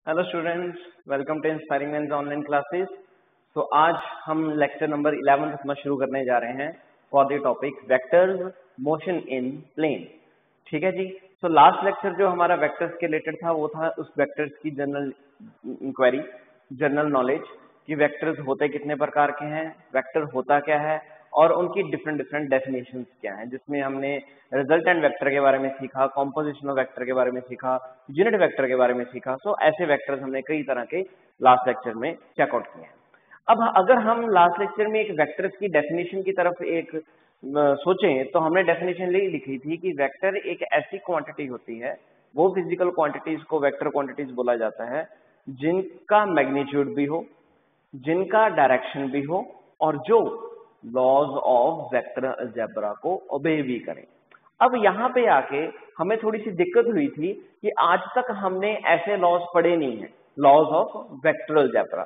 Hello students, welcome to inspiring mains online classes. तो आज हम लेक्चर नंबर 11 अपना शुरू करने जा रहे हैं for the topic vectors motion in plane. ठीक है जी। तो लास्ट लेक्चर जो हमारा वेक्टर्स के रिलेटेड था वो था उस वेक्टर्स की जनरल इंक्वायरी, जनरल नॉलेज कि वेक्टर्स होते कितने प्रकार के हैं, वेक्टर होता क्या है और उनकी डिफरेंट डिफरेंट डेफिनेशंस क्या हैं, जिसमें हमने रिजल्टेंट वेक्टर के बारे में सीखा, कॉम्पोजिशन ऑफ वेक्टर के बारे में सीखा, यूनिट वेक्टर के बारे में सीखा। सो ऐसे वेक्टर्स हमने कई तरह के लास्ट लेक्चर में चेकआउट किए हैं। अब अगर हम लास्ट लेक्चर में एक वेक्टर्स की डेफिनेशन की तरफ एक सोचें तो हमने डेफिनेशन लिखी थी कि वेक्टर एक ऐसी क्वांटिटी होती है, वो फिजिकल क्वांटिटीज को वेक्टर क्वांटिटीज बोला जाता है, जिनका मैग्नीट्यूड भी हो, जिनका डायरेक्शन भी हो और जो लॉज ऑफ वेक्टर अलजेब्रा को ओबे भी करें। अब यहाँ पे आके हमें थोड़ी सी दिक्कत हुई थी कि आज तक हमने ऐसे लॉज पढ़े नहीं है, लॉज ऑफ वेक्टर अलजेब्रा।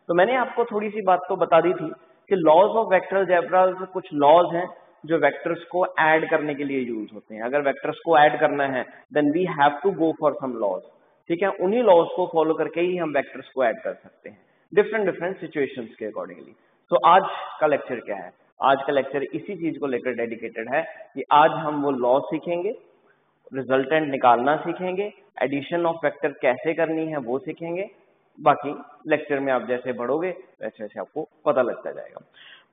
तो मैंने आपको थोड़ी सी बात तो बता दी थी कि लॉज ऑफ वेक्टर अलजेब्रा कुछ लॉज हैं जो वेक्टर्स को ऐड करने के लिए यूज होते हैं। अगर वेक्टर्स को ऐड करना है then we have to go for some laws. ठीक है, उन्हीं लॉज को फॉलो करके ही हम वेक्टर्स को ऐड कर सकते हैं डिफरेंट डिफरेंट सिचुएशंस के अकॉर्डिंगली। तो आज का लेक्चर क्या है? आज का लेक्चर इसी चीज को लेकर डेडिकेटेड है कि आज हम वो लॉ सीखेंगे, रिजल्टेंट निकालना सीखेंगे, एडिशन ऑफ वेक्टर कैसे करनी है वो सीखेंगे। बाकी लेक्चर में आप जैसे बढ़ोगे वैसे वैसे आपको पता लगता जाएगा।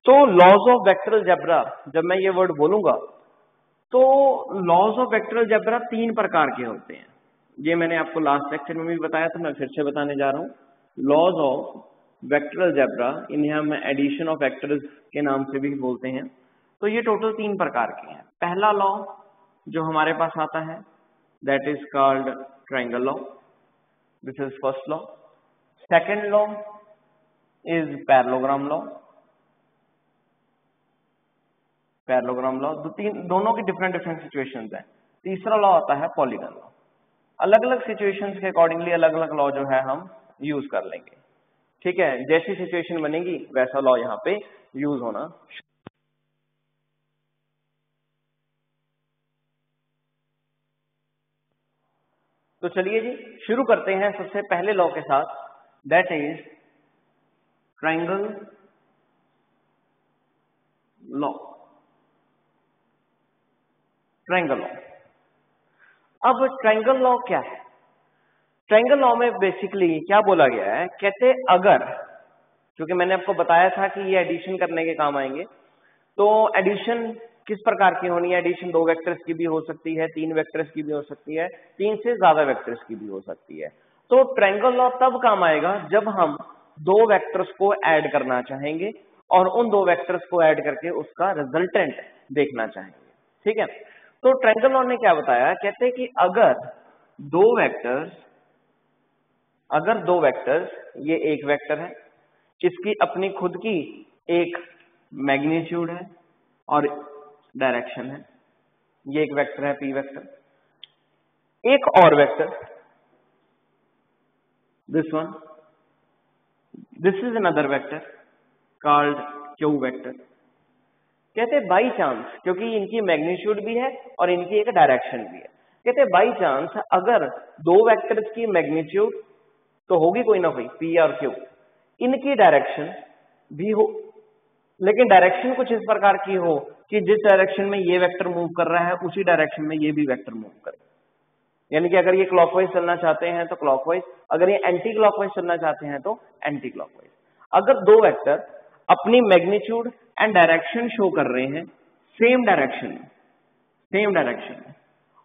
तो लॉज ऑफ वेक्टर अलजेब्रा, जब मैं ये वर्ड बोलूंगा तो लॉज ऑफ वेक्टर अलजेब्रा 3 प्रकार के होते हैं। ये मैंने आपको लास्ट लेक्चर में भी बताया था, मैं फिर से बताने जा रहा हूँ। लॉज ऑफ वेक्टर अलजेब्रा, इन्हें हम एडिशन ऑफ वेक्टर्स के नाम से भी बोलते हैं। तो ये टोटल 3 प्रकार के हैं। पहला लॉ जो हमारे पास आता है that is called triangle law, this is first law. Second law is parallelogram law, parallelogram law. दोनों की डिफरेंट डिफरेंट सिचुएशंस हैं। तीसरा लॉ आता है पॉलीगन लॉ। अलग अलग सिचुएशंस के अकॉर्डिंगली अलग अलग लॉ जो है हम यूज कर लेंगे। ठीक है, जैसी सिचुएशन बनेगी वैसा लॉ यहाँ पे यूज होना। तो चलिए जी शुरू करते हैं सबसे पहले लॉ के साथ, that is triangle law. Triangle law. अब ट्रायंगल लॉ क्या है? ट्रायंगल लॉ में बेसिकली क्या बोला गया है, कहते अगर, क्योंकि मैंने आपको बताया था कि ये एडिशन करने के काम आएंगे, तो एडिशन किस प्रकार की होनी है? एडिशन 2 वेक्टर्स की भी हो सकती है, 3 वेक्टर्स की भी हो सकती है, 3 से ज्यादा वेक्टर्स की भी हो सकती है। तो ट्रायंगल लॉ तब काम आएगा जब हम 2 वेक्टर्स को ऐड करना चाहेंगे और उन 2 वेक्टर्स को ऐड करके उसका रिजल्टेंट देखना चाहेंगे। ठीक है, तो ट्रायंगल लॉ ने क्या बताया, कहते हैं कि अगर दो वेक्टर्स, ये एक वेक्टर है, इसकी अपनी खुद की एक मैग्नीट्यूड है और डायरेक्शन है, ये एक वेक्टर है पी वेक्टर। एक और vector, this one, this is another vector called Q vector. कहते हैं बाई चांस, क्योंकि इनकी मैग्नीट्यूड भी है और इनकी एक डायरेक्शन भी है, कहते हैं बाई चांस अगर 2 वेक्टर्स की मैग्नीट्यूड तो होगी कोई ना कोई पी और क्यू, इनकी डायरेक्शन भी हो, लेकिन डायरेक्शन कुछ इस प्रकार की हो कि जिस डायरेक्शन में ये वेक्टर मूव कर रहा है उसी डायरेक्शन में ये भी वेक्टर मूव करे। यानी कि अगर ये क्लॉकवाइज चलना चाहते हैं तो क्लॉकवाइज, अगर ये एंटी क्लॉकवाइज चलना चाहते हैं तो एंटी क्लॉकवाइज। अगर 2 वेक्टर अपनी मैग्नीट्यूड एंड डायरेक्शन शो कर रहे हैं सेम डायरेक्शन में,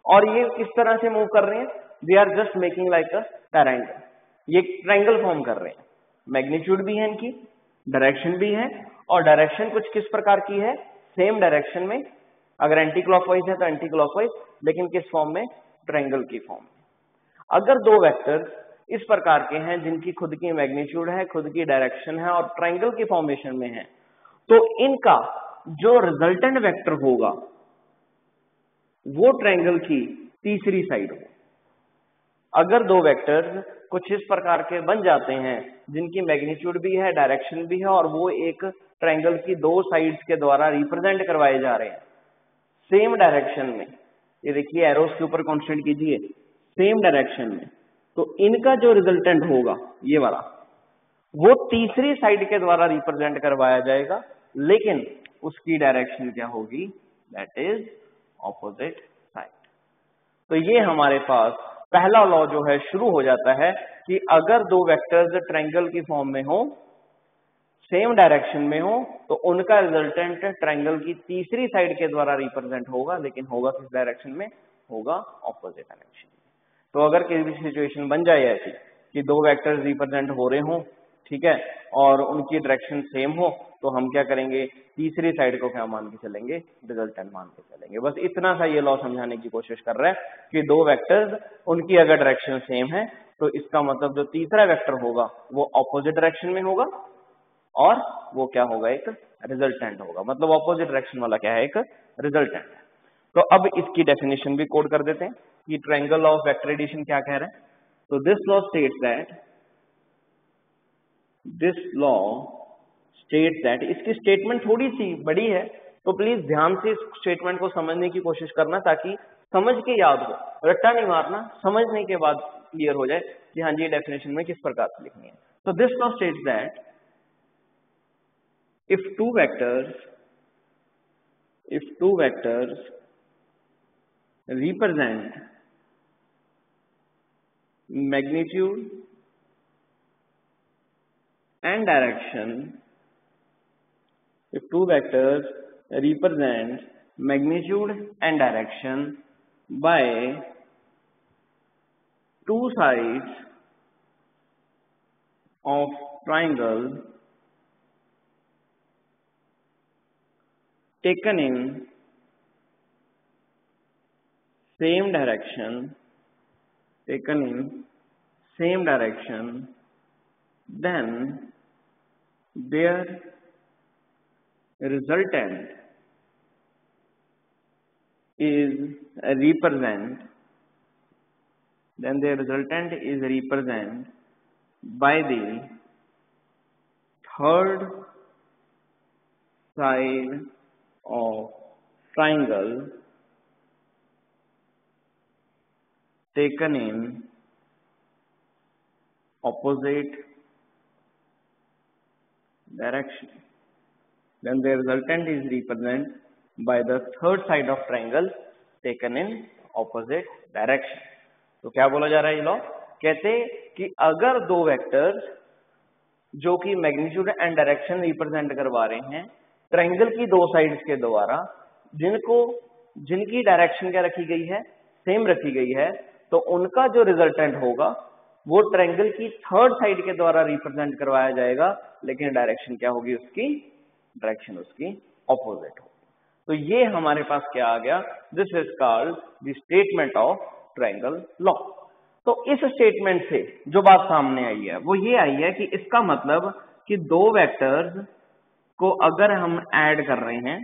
और ये किस तरह से मूव कर रहे हैं, they are just making like a triangle, ये ट्रायंगल फॉर्म कर रहे हैं। मैग्नीट्यूड भी है इनकी, डायरेक्शन भी है, और डायरेक्शन कुछ किस प्रकार की है, सेम डायरेक्शन में। अगर एंटी क्लॉकवाइज है तो एंटी क्लॉकवाइज, लेकिन किस फॉर्म में, ट्रायंगल की फॉर्म में। अगर 2 वेक्टर्स इस प्रकार के हैं जिनकी खुद की मैग्नीट्यूड है, खुद की डायरेक्शन है और ट्रायंगल की फॉर्मेशन में है, तो इनका जो रिजल्टेंट वेक्टर होगा वो ट्रायंगल की तीसरी साइड हो। अगर 2 वेक्टर्स कुछ इस प्रकार के बन जाते हैं जिनकी मैग्नीट्यूड भी है, डायरेक्शन भी है, और वो एक ट्रायंगल की 2 साइड्स के द्वारा रिप्रेजेंट करवाए जा रहे हैं सेम डायरेक्शन में, ये देखिए एरोस के ऊपर कॉन्सेंट्रेट कीजिए, सेम डायरेक्शन में, तो इनका जो रिजल्टेंट होगा ये वाला, वो तीसरी साइड के द्वारा रिप्रेजेंट करवाया जाएगा, लेकिन उसकी डायरेक्शन क्या होगी, दैट इज ऑपोजिट साइड। तो ये हमारे पास पहला लॉ जो है शुरू हो जाता है कि अगर दो वेक्टर्स ट्रायंगल की फॉर्म में हो, सेम डायरेक्शन में हो, तो उनका रिजल्टेंट ट्रायंगल की तीसरी साइड के द्वारा रिप्रेजेंट होगा, लेकिन होगा किस डायरेक्शन में, होगा ऑपोजिट डायरेक्शन में। तो अगर किसी भी सिचुएशन बन जाए ऐसी कि दो वेक्टर्स रिप्रेजेंट हो रहे हों, ठीक है, और उनकी डायरेक्शन सेम हो, तो हम क्या करेंगे, तीसरी साइड को क्या मान के चलेंगे, रिजल्टेंट मान के चलेंगे। बस इतना सा ये लॉ समझाने की कोशिश कर रहा है कि दो वेक्टर्स, उनकी अगर डायरेक्शन सेम है तो इसका मतलब जो तीसरा वेक्टर होगा वो ऑपोजिट डायरेक्शन में होगा, और वो क्या होगा, एक रिजल्टेंट होगा। मतलब ऑपोजिट डायरेक्शन वाला क्या है, एक रिजल्टेंट है। तो अब इसकी डेफिनेशन भी कोड कर देते हैं कि ट्रायंगल ऑफ वेक्टर एडिशन क्या कह रहे हैं। तो दिस लॉ स्टेट्स दैट, इसकी स्टेटमेंट थोड़ी सी बड़ी है, तो प्लीज ध्यान से इस स्टेटमेंट को समझने की कोशिश करना, ताकि समझ के याद हो, रट्टा नहीं मारना, समझने के बाद क्लियर हो जाए कि हाँ जी डेफिनेशन में किस प्रकार से लिखनी है। तो this law states that if two vectors represent magnitude and direction, if two vectors represent magnitude and direction by two sides of triangle taken in same direction, then their resultant is represent by the third side of triangle taken in opposite direction. Then the resultant is represented by the third side of triangle taken in opposite direction. तो क्या बोला जा रहा है ये law, कहते कि अगर दो वेक्टर्स जो कि मैग्नीट्यूड एंड डायरेक्शन रिप्रेजेंट करवा रहे हैं ट्रायंगल की दो साइड्स के द्वारा, जिनकी डायरेक्शन क्या रखी गई है, सेम रखी गई है, तो उनका जो रिजल्टेंट होगा वो ट्रायंगल की थर्ड साइड के द्वारा रिप्रेजेंट करवाया जाएगा, लेकिन डायरेक्शन क्या होगी, उसकी डायरेक्शन उसकी ऑपोजिट होगी। तो ये हमारे पास क्या आ गया, this is called the statement of triangle law. तो इस स्टेटमेंट से जो बात सामने आई है वो ये आई है कि इसका मतलब कि दो वेक्टर्स को अगर हम ऐड कर रहे हैं,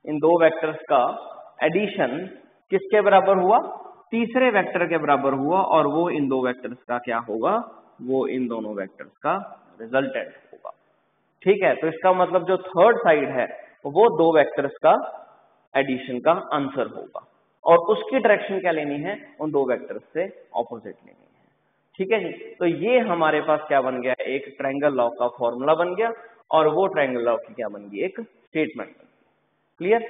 इन दो वेक्टर्स का एडिशन किसके बराबर हुआ, तीसरे वेक्टर के बराबर हुआ, और वो इन दो वेक्टर्स का क्या होगा, वो इन दोनों वेक्टर्स का रिजल्टेंट होगा। ठीक है, तो इसका मतलब जो थर्ड साइड है वो दो वेक्टर्स का एडिशन का आंसर होगा, और उसकी डायरेक्शन क्या लेनी है, उन दो वेक्टर्स से ऑपोजिट लेनी है। ठीक है जी, तो ये हमारे पास क्या बन गया, एक ट्रायंगल लॉ का फॉर्मूला बन गया, और वो ट्रायंगल लॉ की क्या बन गई, एक स्टेटमेंट बन गई। क्लियर।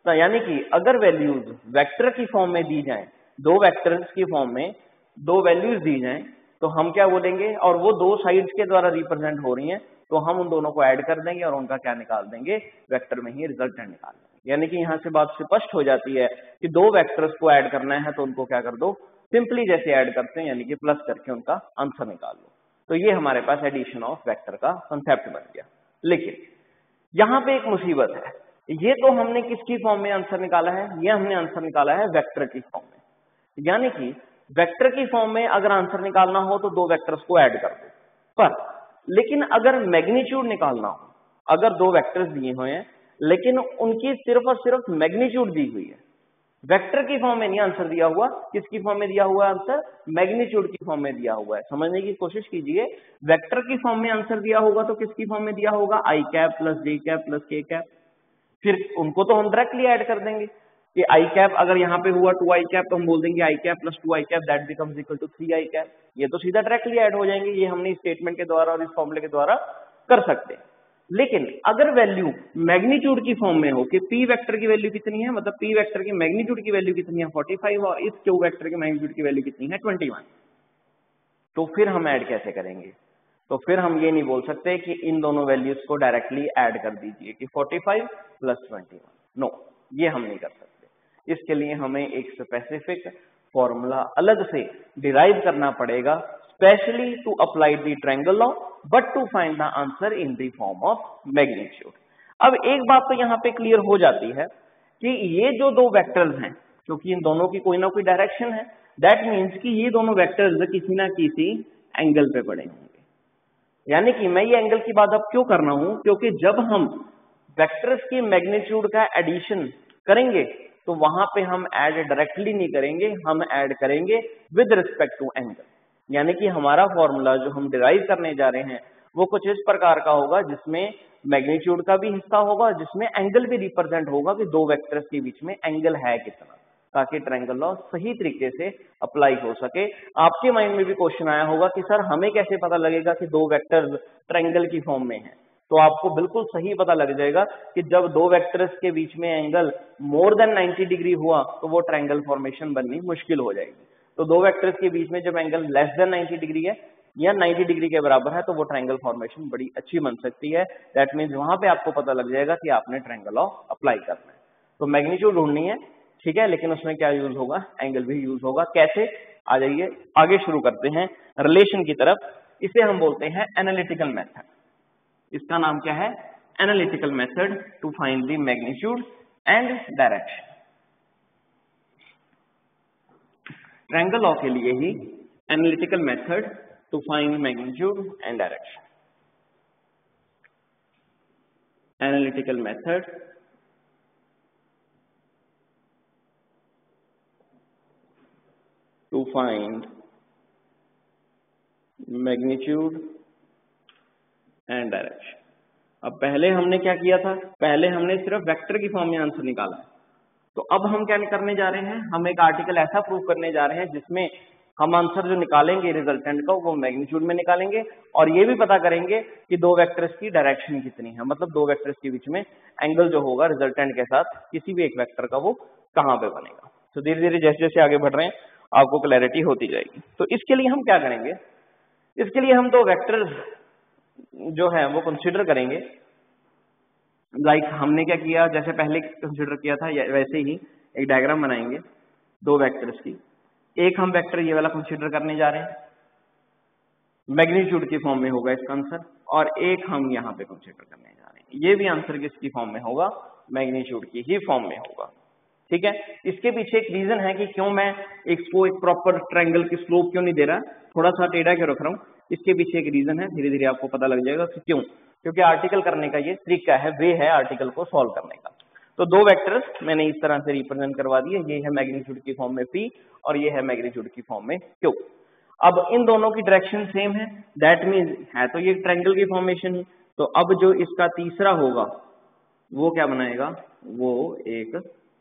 तो यानी कि अगर वैल्यूज वेक्टर की फॉर्म में दी जाएं, दो वेक्टर्स की फॉर्म में दो वैल्यूज दी जाएं, तो हम क्या बोलेंगे, और वो दो साइड्स के द्वारा रिप्रेजेंट हो रही हैं, तो हम उन दोनों को ऐड कर देंगे और उनका क्या निकाल देंगे, वेक्टर में ही रिजल्टेंट निकाल देंगे। यानी कि यहाँ से बात स्पष्ट हो जाती है कि दो वेक्टर्स को ऐड करना है तो उनको क्या कर दो, सिंपली जैसे ऐड करते हैं यानी कि प्लस करके उनका आंसर निकाल लो। तो ये हमारे पास एडिशन ऑफ वेक्टर का कंसेप्ट बन गया। लेकिन यहाँ पे एक मुसीबत है, ये तो हमने किसकी फॉर्म में आंसर निकाला है, ये हमने आंसर निकाला है वेक्टर की फॉर्म में। यानी कि वेक्टर की फॉर्म में अगर आंसर निकालना हो तो दो वेक्टर्स को ऐड कर दो, पर लेकिन अगर मैग्नीट्यूड निकालना हो, अगर दो वेक्टर्स दिए हुए हैं लेकिन उनकी सिर्फ और सिर्फ मैग्नीट्यूड दी हुई है, वेक्टर की फॉर्म में नहीं आंसर दिया हुआ, किसकी फॉर्म में दिया हुआ आंसर, मैग्नीट्यूड की फॉर्म में दिया हुआ है। समझने की कोशिश कीजिए, वेक्टर की फॉर्म में आंसर दिया होगा तो किसकी फॉर्म में दिया होगा, आई कैप प्लस जे कैप प्लस के कैप, फिर उनको तो हम डायरेक्टली ऐड कर देंगे। कि आई कैप अगर यहाँ पे हुआ 2 आई कैप तो हम बोल देंगे i cap plus 2 i cap that becomes equal to 3 i cap. ये तो सीधा डायरेक्टली ऐड हो जाएंगे, ये हमने स्टेटमेंट के द्वारा और इस फॉर्मूले के द्वारा कर सकते हैं। लेकिन अगर वैल्यू मैग्नीट्यूड की फॉर्म में हो कि पी वेक्टर की वैल्यू कितनी है, मतलब पी वेक्टर की मैग्नीट्यूड की वैल्यू कितनी है 45 और इस क्यू वेक्टर की मैग्नीट्यूड की वैल्यू कितनी है 21, तो फिर हम ऐड कैसे करेंगे? तो फिर हम ये नहीं बोल सकते कि इन दोनों वैल्यूज को डायरेक्टली ऐड कर दीजिए कि 45 प्लस 21, नो, ये हम नहीं कर सकते। इसके लिए हमें एक स्पेसिफिक फॉर्मूला अलग से डिराइव करना पड़ेगा, specially to apply the triangle law but to find the answer in the form of magnitude. अब एक बात तो यहाँ पे क्लियर हो जाती है कि ये जो दो वेक्टर्स हैं, क्योंकि इन दोनों की कोई ना कोई डायरेक्शन है, दैट मीन्स कि ये दोनों वेक्टर्स किसी ना किसी एंगल पे पड़े होंगे। यानी कि मैं ये एंगल की बात अब क्यों कर रहा हूं, क्योंकि जब हम वेक्टर्स की मैग्नीट्यूड का एडिशन करेंगे तो वहां पे हम ऐड डायरेक्टली नहीं करेंगे, हम ऐड करेंगे विद रिस्पेक्ट टू एंगल। यानी कि हमारा फॉर्मूला जो हम डिराइव करने जा रहे हैं वो कुछ इस प्रकार का होगा जिसमें मैग्नीट्यूड का भी हिस्सा होगा, जिसमें एंगल भी रिप्रेजेंट होगा कि दो वेक्टर्स के बीच में एंगल है कितना, ताकि ट्रायंगल लॉ सही तरीके से अप्लाई हो सके। आपके माइंड में भी क्वेश्चन आया होगा कि सर हमें कैसे पता लगेगा कि दो वेक्टर्स ट्रायंगल की फॉर्म में हैं? तो आपको बिल्कुल सही पता लग जाएगा कि जब दो वेक्टर्स के बीच में एंगल मोर देन 90 डिग्री हुआ तो वो ट्रायंगल फॉर्मेशन बननी मुश्किल हो जाएगी। तो दो वेक्टर्स के बीच में जब एंगल लेस देन 90 डिग्री है या 90 डिग्री के बराबर है तो वो ट्रायंगल फॉर्मेशन बड़ी अच्छी बन सकती है। दैट मीन्स वहां पे आपको पता लग जाएगा कि आपने ट्रायंगल लॉ अप्लाई करना है। तो मैग्नीट्यूड ढूंढनी है, ठीक है, लेकिन उसमें क्या यूज होगा? एंगल भी यूज होगा। कैसे? आ जाइए आगे शुरू करते हैं रिलेशन की तरफ। इसे हम बोलते हैं एनालिटिकल मेथड। इसका नाम क्या है? Analytical method to find the magnitude and direction. Triangle law के लिए ही analytical method to find magnitude and direction. Analytical method to find magnitude and direction। अब पहले हमने क्या किया था? पहले हमने सिर्फ वेक्टर की फॉर्म में आंसर निकाला है। तो अब हम क्या करने जा रहे हैं? हम एक आर्टिकल ऐसा प्रूव करने जा रहे हैं जिसमें हम आंसर जो निकालेंगे रिजल्टेंट का वो मैग्नीट्यूड में निकालेंगे और ये भी पता करेंगे कि दो वेक्टर्स की डायरेक्शन कितनी है, मतलब दो वेक्टर्स के बीच में एंगल जो होगा रिजल्टेंट के साथ किसी भी एक वेक्टर का वो कहाँ पे बनेगा। तो धीरे धीरे जैसे जैसे आगे बढ़ रहे हैं आपको क्लैरिटी होती जाएगी। तो इसके लिए हम क्या करेंगे? इसके लिए हम दो वेक्टर्स जो है वो कंसीडर करेंगे। लाइक हमने क्या किया, जैसे पहले कंसीडर किया था वैसे ही एक डायग्राम बनाएंगे दो वेक्टर्स की। एक हम वेक्टर ये वाला कंसीडर करने जा रहे हैं, मैग्नीट्यूड की फॉर्म में होगा इसका आंसर, और एक हम यहाँ पे कंसीडर करने जा रहे हैं, ये भी आंसर किसकी फॉर्म में होगा? मैग्नीट्यूड की ही फॉर्म में होगा। ठीक है, इसके पीछे एक रीजन है कि क्यों मैं इसको एक प्रॉपर ट्रायंगल की स्लोप क्यों नहीं दे रहा, थोड़ा सा टेढ़ा क्यों रख रहा हूँ, इसके पीछे एक रीजन है, धीरे धीरे आपको पता लग जाएगा कि क्यों। क्योंकि आर्टिकल करने का ये तरीका है, वे है आर्टिकल को सॉल्व करने का। तो दो वेक्टर्स मैंने इस तरह से रिप्रेजेंट करवा दिए, ये है मैग्नीट्यूड की फॉर्म में P और ये है मैग्नीट्यूड की फॉर्म में Q। अब इन दोनों की डायरेक्शन सेम है, दैट मीन्स है तो ये ट्रायंगल की फॉर्मेशन ही। तो अब जो इसका तीसरा होगा वो क्या बनाएगा? वो एक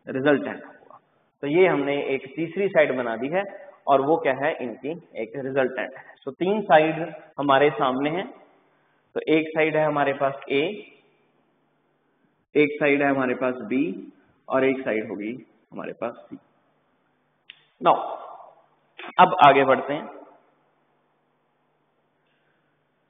रिजल्टेंट होगा। तो ये हमने एक तीसरी साइड बना दी है और वो क्या है? इनकी एक रिजल्टेंट है। तो तीन साइड हमारे सामने हैं। तो एक साइड है हमारे पास A, एक साइड है हमारे पास B और एक साइड होगी हमारे पास C। नाउ अब आगे बढ़ते हैं।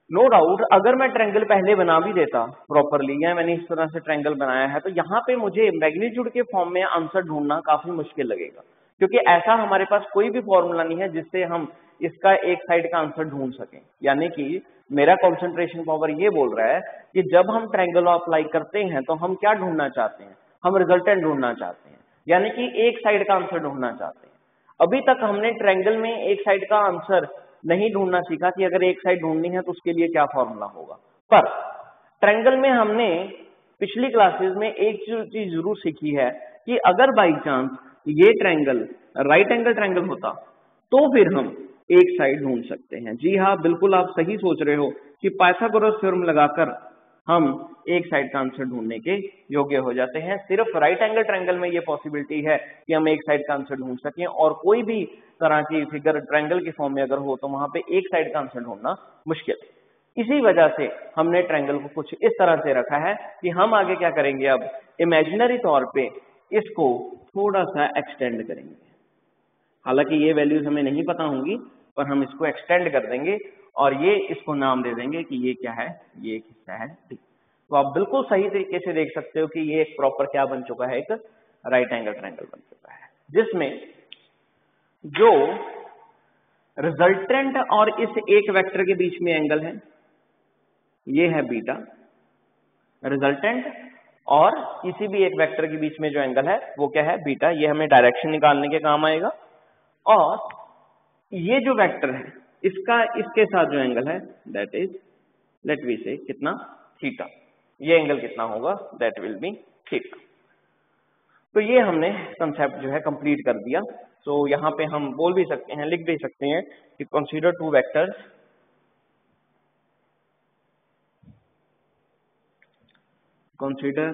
नो डाउट अगर मैं ट्रायंगल पहले बना भी देता प्रॉपरली, या मैंने इस तरह से ट्रायंगल बनाया है, तो यहाँ पे मुझे मैग्नीट्यूड के फॉर्म में आंसर ढूंढना काफी मुश्किल लगेगा, क्योंकि ऐसा हमारे पास कोई भी फॉर्मूला नहीं है जिससे हम इसका एक साइड का आंसर ढूंढ सकें। यानी कि मेरा कंसंट्रेशन पावर ये बोल रहा है कि जब हम ट्रायंगल अप्लाई करते हैं तो हम क्या ढूंढना चाहते हैं? हम रिजल्टेंट ढूंढना चाहते हैं, यानी कि एक साइड का आंसर ढूंढना चाहते हैं। अभी तक हमने ट्रायंगल में एक साइड का आंसर नहीं ढूंढना सीखा कि अगर एक साइड ढूंढनी है तो उसके लिए क्या फॉर्मूला होगा। पर ट्रायंगल में हमने पिछली क्लासेस में एक चीज जरूर सीखी है कि अगर बाई चांस ये ट्रायंगल राइट एंगल ट्रायंगल होता तो फिर हम एक साइड ढूंढ सकते हैं। जी हाँ, बिल्कुल आप सही सोच रहे हो कि पाइथागोरस थ्योरम लगाकर हम एक साइड का आंसर ढूंढने के योग्य हो जाते हैं। सिर्फ राइट एंगल ट्रायंगल में ये पॉसिबिलिटी है कि हम एक साइड का आंसर ढूंढ सकें, और कोई भी तरह की फिगर ट्रायंगल के फॉर्म में अगर हो तो वहां पे एक साइड का आंसर ढूंढना मुश्किल है। इसी वजह से हमने ट्रायंगल को कुछ इस तरह से रखा है कि हम आगे क्या करेंगे, अब इमेजिनरी तौर पे इसको थोड़ा सा एक्सटेंड करेंगे। हालांकि ये वैल्यूज हमें नहीं पता होंगी, पर हम इसको एक्सटेंड कर देंगे और ये इसको नाम दे देंगे कि ये क्या है, ये एक हिस्सा है डी। तो आप बिल्कुल सही तरीके से देख सकते हो कि ये एक प्रॉपर क्या बन चुका है, एक राइट एंगल ट्रायंगल बन चुका है, जिसमें जो रिजल्टेंट और इस एक वेक्टर के बीच में एंगल है ये है बीटा। रिजल्टेंट और किसी भी एक वेक्टर के बीच में जो एंगल है वो क्या है, बीटा। ये हमें डायरेक्शन निकालने के काम आएगा। और ये जो वेक्टर है इसका इसके साथ जो एंगल है दैट इज लेट वी से कितना, थीटा। ये एंगल कितना होगा, दैट विल बी थीटा। तो ये हमने कंसेप्ट जो है कंप्लीट कर दिया। तो यहाँ पे हम बोल भी सकते हैं, लिख भी सकते हैं कि consider two vectors, consider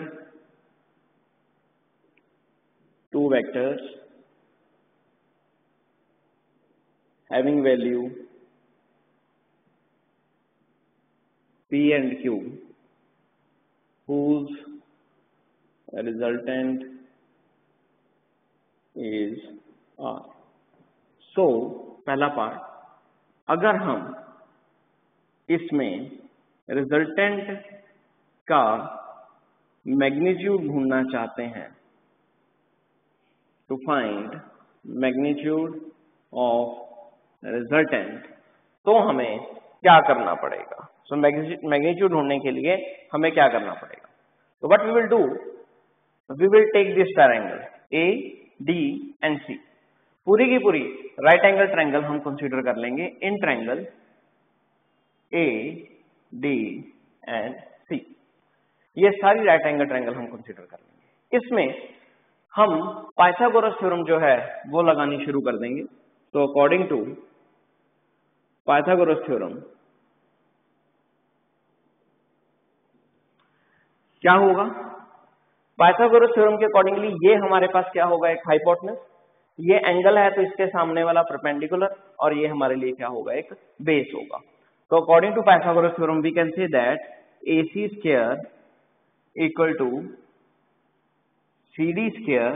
two vectors having value P and Q whose resultant is R. So पहला पार्ट, अगर हम इसमें रिजल्टेंट का मैग्नीट्यूड ढूंढना चाहते हैं, to find magnitude of resultant, तो हमें क्या करना पड़ेगा। सो मैग्नीट्यूड ढूंढने के लिए हमें क्या करना पड़ेगा, तो what we will do, we will take this triangle A D and C, पूरी की पूरी राइट एंगल ट्रायंगल हम कंसीडर कर लेंगे in triangle A D and C. ये सारी राइट एंगल ट्रायंगल हम कंसीडर कर लेंगे। इसमें हम पाइथागोरस थ्योरम जो है वो लगानी शुरू कर देंगे। तो अकॉर्डिंग टू पाइथागोरस थ्योरम क्या होगा, पाइथागोरस थ्योरम के अकॉर्डिंगली ये हमारे पास क्या होगा, एक हाइपोटेनस। ये एंगल है तो इसके सामने वाला परपेंडिकुलर, और ये हमारे लिए क्या होगा, एक बेस होगा। तो according to Pythagoras theorem we can say that AC square equal to CD square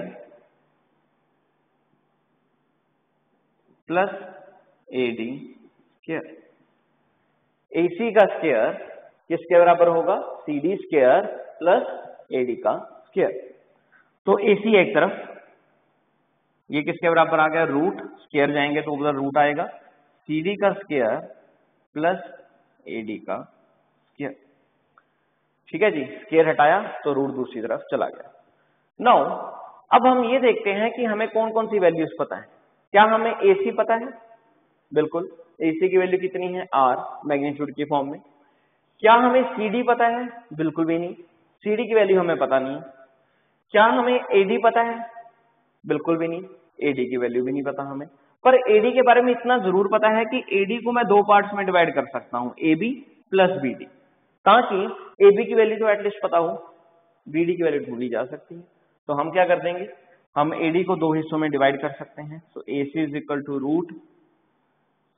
plus AD square। AC का स्क्वायर किसके बराबर होगा, CD स्क्वायर प्लस AD का स्क्वायर। तो AC एक तरफ, ये किसके बराबर आ गया, रूट, स्क्वायर जाएंगे तो उधर रूट आएगा, CD का स्क्वायर प्लस AD का स्क्वायर। ठीक है जी, स्क्वायर हटाया तो रूट दूसरी तरफ चला गया। नाउ अब हम ये देखते हैं कि हमें कौन कौन सी वैल्यूज पता है। क्या हमें AC पता है, बिल्कुल। AC की वैल्यू कितनी है, R, मैग्नीट्यूड की फॉर्म में। क्या हमें CD पता है, बिल्कुल भी नहीं, CD की वैल्यू हमें पता नहीं। क्या हमें AD पता है, बिल्कुल भी नहीं, AD की वैल्यू भी नहीं पता हमें। पर AD के बारे में इतना जरूर पता है कि AD को मैं दो पार्ट्स में डिवाइड कर सकता हूं, AB प्लस BD, ताकि AB की वैल्यू तो एटलीस्ट पता हो, BD की वैल्यू ढूंढी जा सकती है। तो हम क्या कर देंगे, हम AD को दो हिस्सों में डिवाइड कर सकते हैं। तो AC is equal to root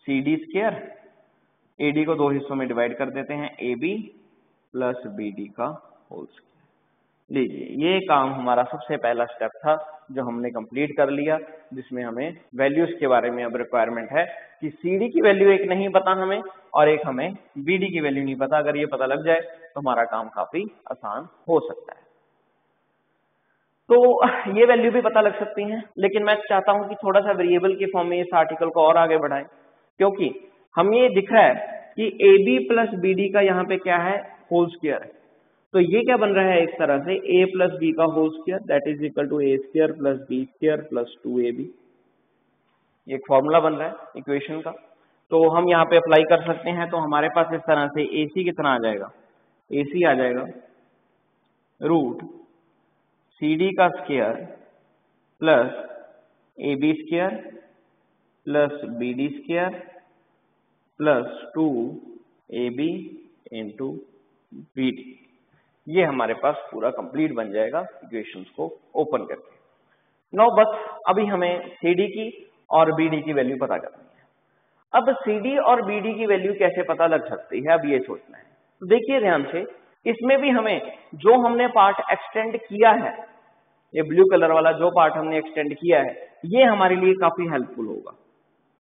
CD square, AD को दो हिस्सों में डिवाइड कर देते हैं, AB प्लस BD का होल स्क्वायर। लीजिए, ये काम हमारा सबसे पहला स्टेप था जो हमने कंप्लीट कर लिया, जिसमें हमें वैल्यूज के बारे में अब रिक्वायरमेंट है कि CD की वैल्यू एक नहीं पता हमें, और एक हमें BD की वैल्यू नहीं पता। अगर ये पता लग जाए तो हमारा काम काफी आसान हो सकता है। तो ये वैल्यू भी पता लग सकती हैं, लेकिन मैं चाहता हूं कि थोड़ा सा वेरिएबल के फॉर्म में इस आर्टिकल को और आगे बढ़ाएं, क्योंकि हम ये दिख रहा है कि AB प्लस BD का यहाँ पे क्या है, होल स्क्वायर है। तो ये क्या बन रहा है, इस तरह से A प्लस B का whole square that is equal to A square plus B square plus 2AB। ये एक फॉर्मूला बन रहा है इक्वेशन का। तो हम यहाँ पे अप्लाई कर सकते हैं। तो हमारे पास इस तरह से AC कितना आ जाएगा, AC आ जाएगा रूट CD का square plus AB square plus BD square plus 2AB into BD। ये हमारे पास पूरा कंप्लीट बन जाएगा इक्वेशंस को ओपन करके। नाउ बस अभी हमें CD की और BD की वैल्यू पता करनी है। अब CD और BD की वैल्यू कैसे पता लग सकती है, अब ये सोचना है। तो देखिए ध्यान से, इसमें भी हमें जो हमने पार्ट एक्सटेंड किया है, ये ब्लू कलर वाला जो पार्ट हमने एक्सटेंड किया है, ये हमारे लिए काफी हेल्पफुल होगा।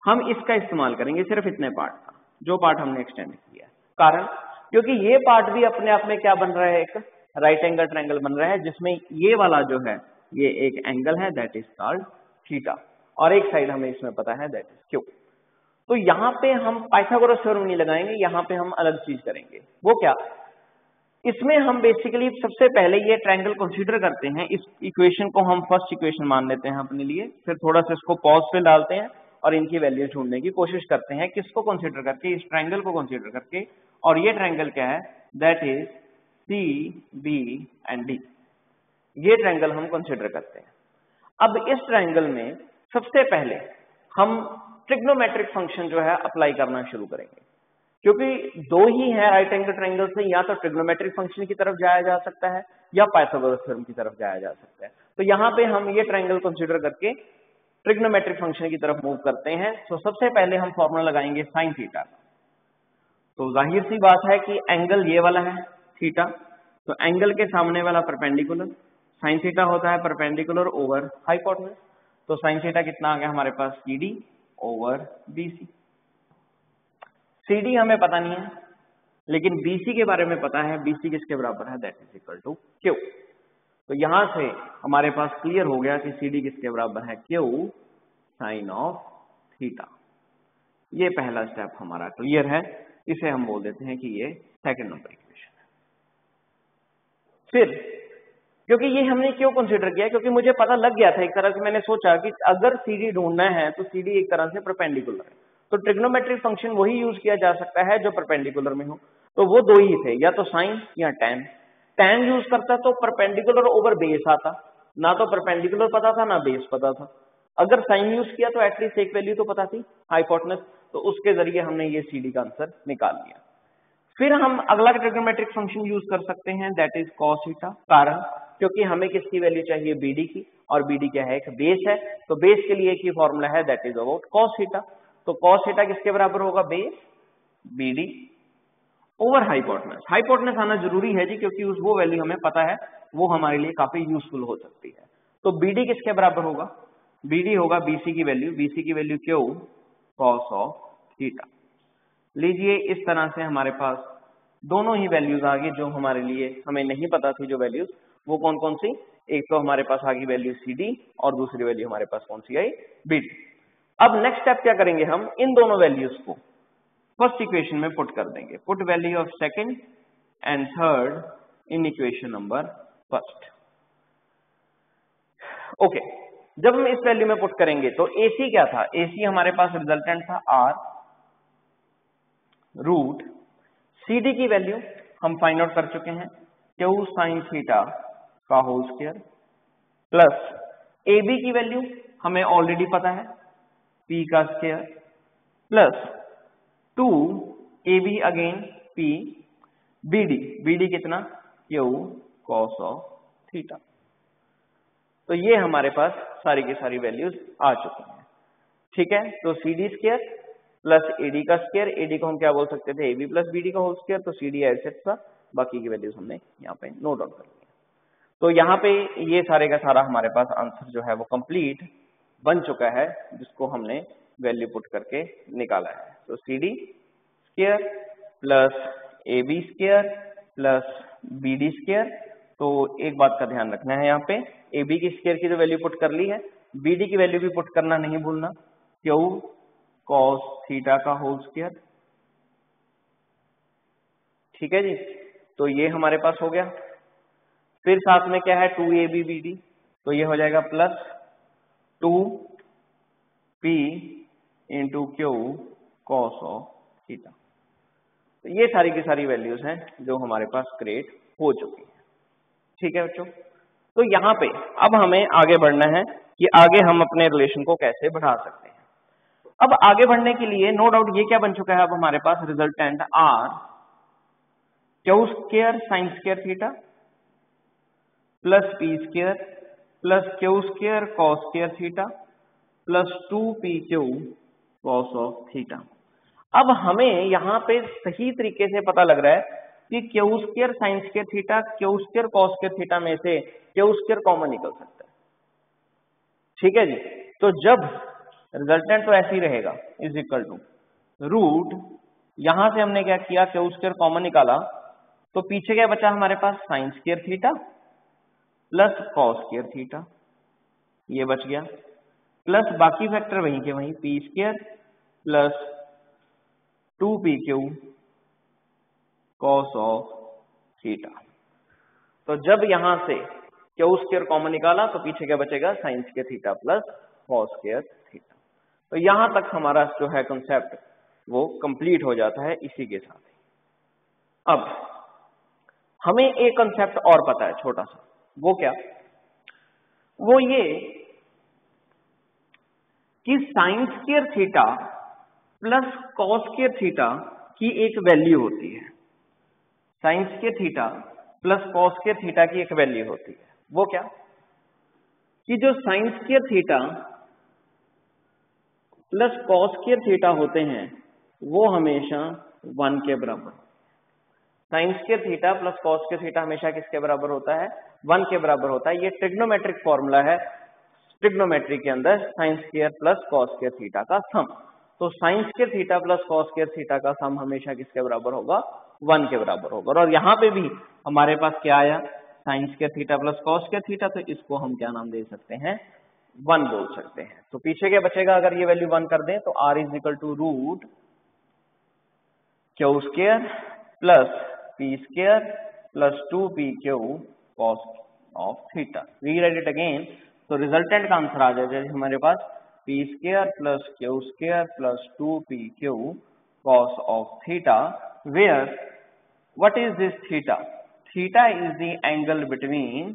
हम इसका इस्तेमाल करेंगे सिर्फ इतने पार्ट का, जो पार्ट हमने एक्सटेंड किया है। कारण क्योंकि ये पार्ट भी अपने आप में क्या बन रहा है, एक राइट एंगल ट्रायंगल बन रहा है, जिसमें ये वाला जो है ये एक एंगल है, दैट इज कॉल्ड थीटा, और एक साइड हमें इसमें पता है दैट इज क्यू। तो यहाँ पे हम पाइथागोरस थ्योरम नहीं लगाएंगे, यहाँ पे हम अलग चीज करेंगे। वो क्या, इसमें हम बेसिकली सबसे पहले ये ट्रायंगल कंसीडर करते हैं। इस इक्वेशन को हम फर्स्ट इक्वेशन मान लेते हैं अपने लिए, फिर थोड़ा सा इसको पॉज पे डालते हैं और इनकी वैल्यू ढूंढने की कोशिश करते हैं। किसको कंसीडर करके, इस ट्रायंगल को कंसीडर करके, और ये ट्रायंगल क्या है, that is CB and D। ये ट्रायंगल हम कंसीडर करते हैं। अब इस ट्रायंगल में सबसे पहले हम ट्रिग्नोमेट्रिक फंक्शन जो है अप्लाई करना शुरू करेंगे, क्योंकि दो ही है राइट एंगल ट्रायंगल से, या तो ट्रिग्नोमेट्रिक फंक्शन की तरफ जाया जा सकता है या पाइथागोरस थ्योरम की तरफ जाया जा सकता है। तो यहाँ पे हम ये ट्रायंगल कंसीडर करके ट्रिग्नोमेट्रिक फंक्शन की तरफ मूव करते हैं। तो सबसे पहले हम फॉर्मूला लगाएंगे साइन थीटा। तो जाहिर सी बात है कि एंगल ये वाला है थीटा, तो एंगल के सामने वाला परपेंडिकुलर, साइन थीटा होता है परपेंडिकुलर ओवर हाइपोटेनस। तो साइन थीटा कितना आ गया हमारे पास, CD ओवर BC। CD हमें पता नहीं है, लेकिन BC के बारे में पता है। BC किसके बराबर है, that is equal to Q। तो यहां से हमारे पास क्लियर हो गया कि CD किसके बराबर है, Q साइन ऑफ थीटा। ये पहला स्टेप हमारा क्लियर है, इसे हम बोल देते हैं कि ये सेकंड नंबर इक्वेशन है। फिर क्योंकि ये हमने क्यों कंसीडर किया, क्योंकि मुझे पता लग गया था एक तरह से, मैंने सोचा कि अगर CD ढूंढना है तो CD एक तरह से परपेंडिकुलर है, तो ट्रिग्नोमेट्रिक फंक्शन वही यूज किया जा सकता है जो परपेंडिकुलर में हो। तो वो दो ही थे, या तो साइन या टैन। टैन यूज करता तो परपेंडिकुलर ओवर बेस आता, ना तो परपेंडिकुलर पता था ना बेस पता था। अगर साइन यूज किया तो एटलीस्ट एक वैल्यू तो पता थी, हाइपोटेनस, तो उसके जरिए हमने ये CD का आंसर निकाल लिया। फिर हम अगला ट्रिग्नोमेट्रिक फंक्शन यूज कर सकते हैं, दैट इज कॉस थीटा। कारण क्योंकि हमें किसकी वैल्यू चाहिए, BD की, और BD क्या है, एक बेस है। तो बेस के लिए एक ही फॉर्मूला है, that is about cos theta. तो कॉस थीटा किसके बराबर होगा, base BD over hypotenuse. Hypotenuse आना जरूरी है जी, क्योंकि उस वो वैल्यू हमें पता है, वो हमारे लिए काफी यूजफुल हो सकती है। तो BD किसके बराबर होगा, BD होगा BC की वैल्यू, BC की वैल्यू क्यों, कॉस ऑफ थीटा। लीजिए इस तरह से हमारे पास दोनों ही वैल्यूज आ गई जो हमारे लिए हमें नहीं पता थी। जो वैल्यूज वो कौन कौन सी, एक तो हमारे पास आ गई वैल्यू CD और दूसरी वैल्यू हमारे पास कौन सी आई, BD। अब नेक्स्ट स्टेप क्या करेंगे, हम इन दोनों वैल्यूज को फर्स्ट इक्वेशन में पुट कर देंगे। Put value of second and third in equation number first. Okay, जब हम इस वैल्यू में पुट करेंगे तो AC क्या था, AC हमारे पास रिजल्टेंट था R रूट CD की वैल्यू हम फाइंड आउट कर चुके हैं, Q साइन थीटा का होल स्क्वायर, प्लस AB की वैल्यू हमें ऑलरेडी पता है, P का square, plus 2AB again P, BD कितना, Q cos ऑफ थीटा। तो ये हमारे पास सारी की सारी वैल्यूज आ चुकी हैं। ठीक है, तो CD स्क्वायर प्लस AD का स्क्वायर, AD को हम क्या बोल सकते थे, AB प्लस BD का होल स्क्वायर। तो CD ऐसे था, बाकी की वैल्यूज हमने यहाँ पे नोट डाउन कर लिया। तो यहाँ पे ये सारे का सारा हमारे पास आंसर जो है वो कंप्लीट बन चुका है, जिसको हमने वैल्यू पुट करके निकाला है। तो CD square plus AB square plus BD square. तो एक बात का ध्यान रखना है, यहाँ पे AB की स्क्वायर की जो वैल्यू पुट कर ली है, BD की वैल्यू भी पुट करना नहीं भूलना, Q cos थीटा का होल स्क्वायर। ठीक है जी, तो ये हमारे पास हो गया। फिर साथ में क्या है, 2AB BD, तो ये हो जाएगा plus 2P into Q cos of theta. तो ये सारी की सारी वैल्यूज हैं जो हमारे पास क्रिएट हो चुकी है। ठीक है बच्चों, तो यहाँ पे अब हमें आगे बढ़ना है कि आगे हम अपने रिलेशन को कैसे बढ़ा सकते हैं। अब आगे बढ़ने के लिए नो डाउट ये क्या बन चुका है, अब हमारे पास resultant R Q square sine square theta plus p square plus q square cos square theta plus 2pq cos of theta. अब हमें यहाँ पे सही तरीके से पता लग रहा है कि Q square sine square theta Q square cos square theta में से क्यू स्क्वायर कॉमन निकल सकता है। ठीक है जी। तो जब रिजल्टेंट तो ऐसे ही रहेगा इज इक्वल टू रूट, यहां से हमने क्या किया, क्यू स्क्वायर कॉमन निकाला तो पीछे क्या बचा हमारे पास, sine square theta plus cos square theta, ये बच गया, प्लस बाकी फैक्टर वहीं के वहीं p square plus 2pq cos of theta. तो जब यहां से क्यू स्क्वायर कॉमन निकाला तो पीछे क्या बचेगा, sign square theta plus cos square theta. तो यहां तक हमारा जो है कंसेप्ट वो कंप्लीट हो जाता है इसी के साथ। अब हमें एक कंसेप्ट और पता है छोटा सा, वो क्या, वो ये कि sign square theta plus cos square theta की एक वैल्यू होती है। Sign square theta plus cos square theta की एक वैल्यू होती है, वो क्या कि जो sign square theta plus cos square theta होते हैं वो हमेशा 1 के बराबर। Sign square theta plus cos square theta हमेशा किसके बराबर होता है, 1 के बराबर होता है। ये ट्रिग्नोमेट्रिक फॉर्मूला है, ट्रिग्नोमेट्री के अंदर sine square plus cos square theta का सम। तो sign square theta plus cos square theta का सम हमेशा किसके बराबर होगा, 1 के बराबर होगा। और यहाँ पे भी हमारे पास क्या आया, sign square theta plus cos square theta, तो इसको हम क्या नाम दे सकते हैं, 1 बोल सकते हैं। तो पीछे क्या बचेगा, अगर ये वैल्यू 1 कर दें तो r is equal to root q square plus p square plus 2pq cos of theta. Rewrite it again, तो रिजल्टेंट का आंसर आ जाएगा हमारे पास p square plus q square plus 2pq cos of theta, where what is this theta, theta is the angle between,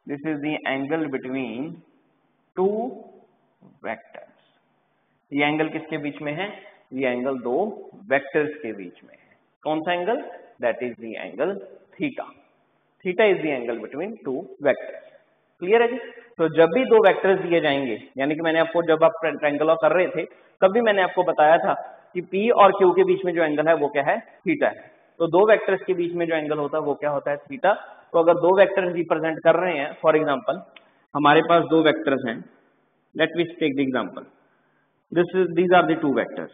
this is the angle between two vectors. ये angle किसके बीच में है, ये एंगल दो वेक्टर्स के बीच में है। कौन सा angle, that is the angle theta. Theta is the angle between two vectors. Clear है जी। तो जब भी दो वेक्टर्स दिए जाएंगे, यानी कि मैंने आपको जब आप ट्रायंगल कर रहे थे तब भी मैंने आपको बताया था कि P और Q के बीच में जो एंगल है वो क्या है, थीटा है। तो दो वेक्टर्स के बीच में जो एंगल होता है वो क्या होता है, थीटा। तो अगर दो वेक्टर्स रिप्रेजेंट कर रहे हैं, फॉर एग्जांपल हमारे पास दो वेक्टर्स हैं, let me take the example, these are the two vectors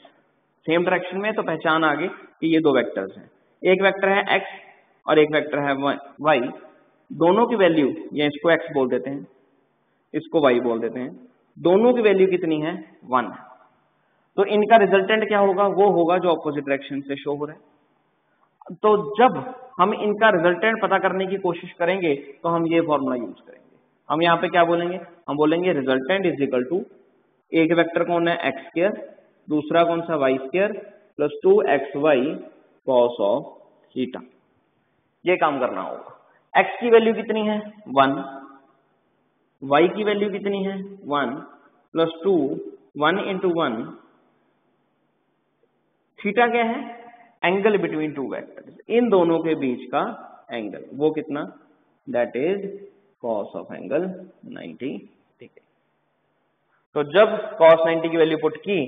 same direction में, तो पहचान आ गई कि ये दो वेक्टर्स हैं। एक वेक्टर है x और एक वेक्टर है y, दोनों की वैल्यू, या इसको x बोल देते हैं, इसको y बोल देते हैं, दोनों की वैल्यू कितनी है, 1। तो इनका रिजल्टेंट क्या होगा, वो होगा जो ऑपोजिट डायरेक्शन से शो हो रहा है। तो जब हम इनका रिजल्टेंट पता करने की कोशिश करेंगे तो हम ये फॉर्मूला यूज करेंगे। हम यहाँ पे क्या बोलेंगे, हम बोलेंगे रिजल्टेंट इज इक्वल टू, एक वेक्टर कौन है x स्क्वायर, दूसरा कौन सा y square plus 2xy cos of theta. ये काम करना होगा। x की वैल्यू कितनी है, 1, y की वैल्यू कितनी है, 1 प्लस 2, 1 इंटू 1, थीटा क्या है, एंगल बिटवीन टू वेक्टर्स, इन दोनों के बीच का एंगल, वो कितना, that is cos of angle 90 degree. तो जब cos 90 की वैल्यू पुट की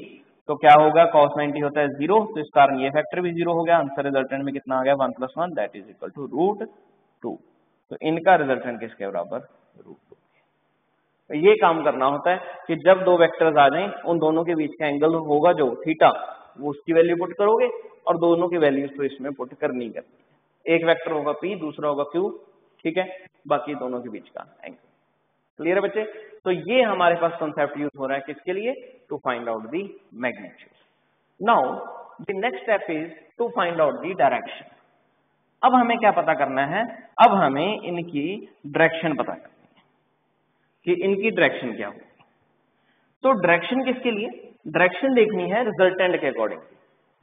तो क्या होगा, cos 90 होता है 0, तो इस कारण ये फैक्टर भी 0 हो गया। आंसर रिजल्टेंट में कितना आ गया, 1 + 1 दैट इज इक्वल टू √2। तो इनका रिजल्टेंट किसके बराबर, √2। तो ये काम करना होता है कि जब दो वेक्टर्स आ जाएं, उन दोनों के बीच का एंगल होगा जो थीटा, वो उसकी वैल्यू पुट करोगे और दोनों की वैल्यूज तो इसमें पुट करनी है। एक वेक्टर होगा P, दूसरा होगा Q, ठीक है, बाकी दोनों के बीच का एंगल। क्लियर है बच्चे। तो ये हमारे पास कॉन्सेप्ट यूज हो रहा है किसके लिए, to find out the magnitude. Now the next step is to find out the direction. अब हमें क्या पता करना है, अब हमें इनकी डायरेक्शन पता करनी है कि इनकी डायरेक्शन क्या होगी। तो डायरेक्शन किसके लिए, डायरेक्शन देखनी है रिजल्टेंट के अकॉर्डिंग।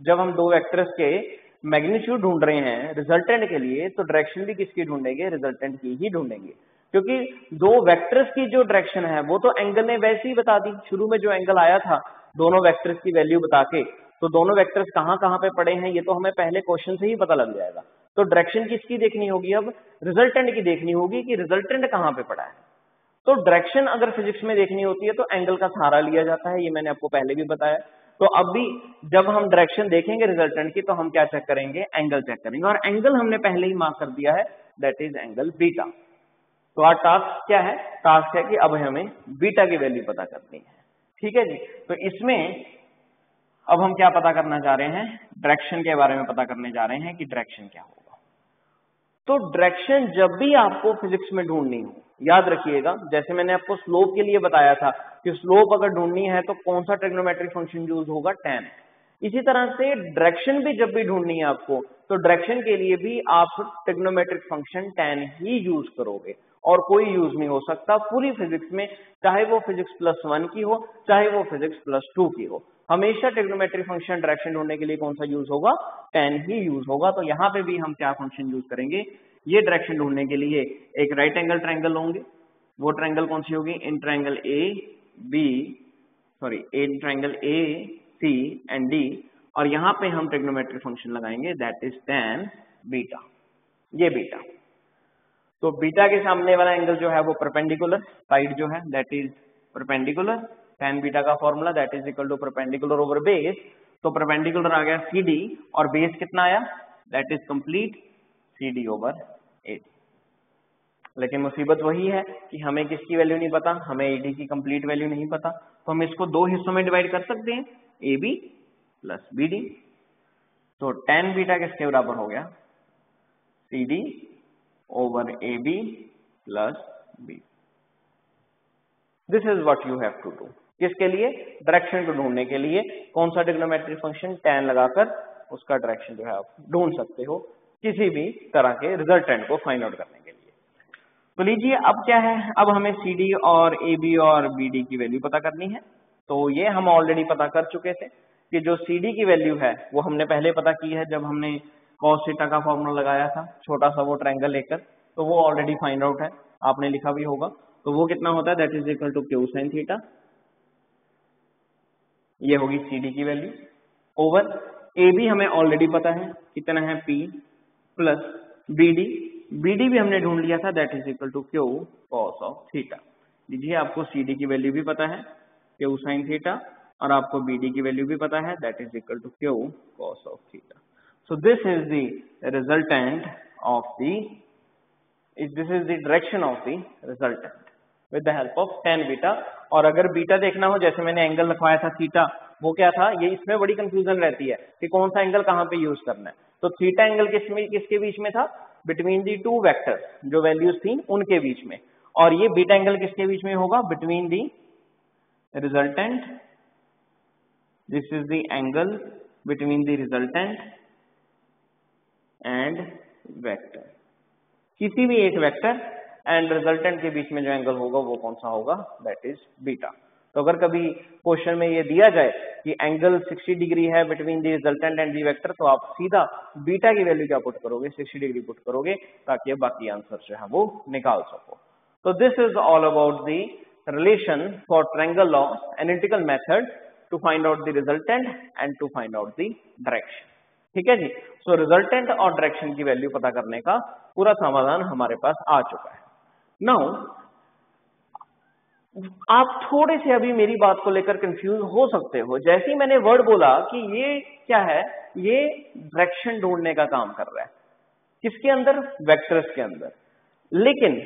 जब हम दो वेक्टर्स के मैग्नीट्यूड ढूंढ रहे हैं रिजल्टेंट के लिए, तो डायरेक्शन भी किसकी ढूंढेंगे, रिजल्टेंट की ही ढूंढेंगे। क्योंकि दो वेक्टर्स की जो डायरेक्शन है वो तो एंगल ने वैसे ही बता दी, शुरू में जो एंगल आया था दोनों वेक्टर्स की वैल्यू बता के, तो दोनों वेक्टर्स कहाँ कहाँ पे पड़े हैं ये तो हमें पहले क्वेश्चन से ही पता लग जाएगा। तो डायरेक्शन किसकी देखनी होगी, अब रिजल्टेंट की देखनी होगी कि रिजल्टेंट कहाँ पे पड़ा है। तो डायरेक्शन अगर फिजिक्स में देखनी होती है तो एंगल का सहारा लिया जाता है, ये मैंने आपको पहले भी बताया। तो अब भी जब हम डायरेक्शन देखेंगे रिजल्टेंट की तो हम क्या चेक करेंगे, एंगल चेक करेंगे, और एंगल हमने पहले ही मार्क कर दिया है, दैट इज एंगल बीटा। तो आज टास्क क्या है, टास्क है कि अब हमें बीटा की वैल्यू पता करनी है। ठीक है जी, तो इसमें अब हम क्या पता करना चाह रहे हैं, डायरेक्शन के बारे में पता करने जा रहे हैं कि डायरेक्शन क्या होगा। तो डायरेक्शन जब भी आपको फिजिक्स में ढूंढनी हो, याद रखिएगा, जैसे मैंने आपको स्लोप के लिए बताया था कि स्लोप अगर ढूंढनी है तो कौन सा ट्रिग्नोमेट्रिक फंक्शन यूज होगा, tan। इसी तरह से डायरेक्शन भी जब भी ढूंढनी है आपको, तो डायरेक्शन के लिए भी आप ट्रिग्नोमेट्रिक फंक्शन tan ही यूज करोगे, और कोई यूज नहीं हो सकता पूरी फिजिक्स में, चाहे वो फिजिक्स +1 की हो, चाहे वो फिजिक्स +2 की हो, हमेशा ट्रिग्नोमेट्रिक फंक्शन डायरेक्शन ढूंढने के लिए कौन सा यूज होगा, tan ही यूज होगा। तो यहाँ पे भी हम क्या फंक्शन यूज करेंगे, ये डायरेक्शन ढूंढने के लिए एक राइट एंगल ट्रायंगल होंगे, वो ट्रायंगल कौन सी होगी, in triangle triangle A C and D, और यहाँ पे हम ट्रिग्नोमेट्रिक फंक्शन लगाएंगे, दैट इज tan बीटा, ये बीटा। तो बीटा के सामने वाला एंगल जो है वो परपेंडिकुलर साइड जो है, that is perpendicular, tan beta का formula that is equal to perpendicular over base. तो परपेंडिकुलर आ गया CD, और बेस कितना आया, that is complete CD over AD। लेकिन मुसीबत वही है कि हमें किसकी वैल्यू नहीं पता, हमें AD की कंप्लीट वैल्यू नहीं पता। तो हम इसको दो हिस्सों में डिवाइड कर सकते हैं, AB प्लस BD। तो tan बीटा किसके बराबर हो गया, CD over AB plus B। This is what you have to do, किसके लिए, डायरेक्शन को ढूंढने के लिए कौन सा ट्रिग्नोमेट्रिक फंक्शन tan लगाकर उसका डायरेक्शन जो है आप ढूंढ सकते हो किसी भी तरह के रिजल्टेंट को फाइंड आउट करने के लिए। तो लीजिए अब क्या है, अब हमें CD और AB और BD की वैल्यू पता करनी है। तो ये हम ऑलरेडी पता कर चुके थे कि जो CD की वैल्यू है वो हमने पहले पता की है जब हमने cos थीटा का फॉर्मूला लगाया था, छोटा सा वो ट्रायंगल लेकर, तो वो ऑलरेडी फाइंड आउट है, आपने लिखा भी होगा। तो वो कितना होता है, that is equal to Q sin theta, ये होगी CD की वैल्यू, ओवर AB हमें ऑलरेडी पता है कितना है, P प्लस BD भी हमने ढूंढ लिया था, that is equal to Q cos of theta. लीजिए आपको CD की वैल्यू भी पता है Q sin थीटा, और आपको BD की वैल्यू भी पता है, that is equal to Q cos of theta. So this is the resultant of this is the direction of the resultant with the help of tan beta. और अगर beta देखना हो, जैसे मैंने एंगल लिखवाया था थीटा, वो क्या था, ये इसमें बड़ी कंफ्यूजन रहती है कि कौन सा एंगल कहाँ पे यूज करना है। तो थीटा एंगल किसके बीच में था, बिटवीन दी टू वेक्टर्स, जो वैल्यूज थी उनके बीच में, और ये बीटा एंगल किसके बीच में होगा, between the resultant, this is the angle between the resultant and vector, किसी भी एक वेक्टर एंड रिजल्टेंट के बीच में जो एंगल होगा वो कौन सा होगा, दैट इज बीटा। तो अगर कभी क्वेश्चन में ये दिया जाए कि एंगल 60 डिग्री है between the resultant and the vector, तो आप सीधा बीटा की वैल्यू क्या पुट करोगे, 60 डिग्री पुट करोगे, ताकि बाकी आंसर जो है वो निकाल सको। तो this is all about the relation for triangle law analytical method to find out the resultant and to find out the direction. ठीक है जी, सो रिजल्टेंट और डायरेक्शन की वैल्यू पता करने का पूरा समाधान हमारे पास आ चुका है। नाउ आप थोड़े से अभी मेरी बात को लेकर कंफ्यूज हो सकते हो, जैसे ही मैंने वर्ड बोला कि ये क्या है, ये डायरेक्शन ढूंढने का काम कर रहा है, किसके अंदर, वेक्टर्स के अंदर। लेकिन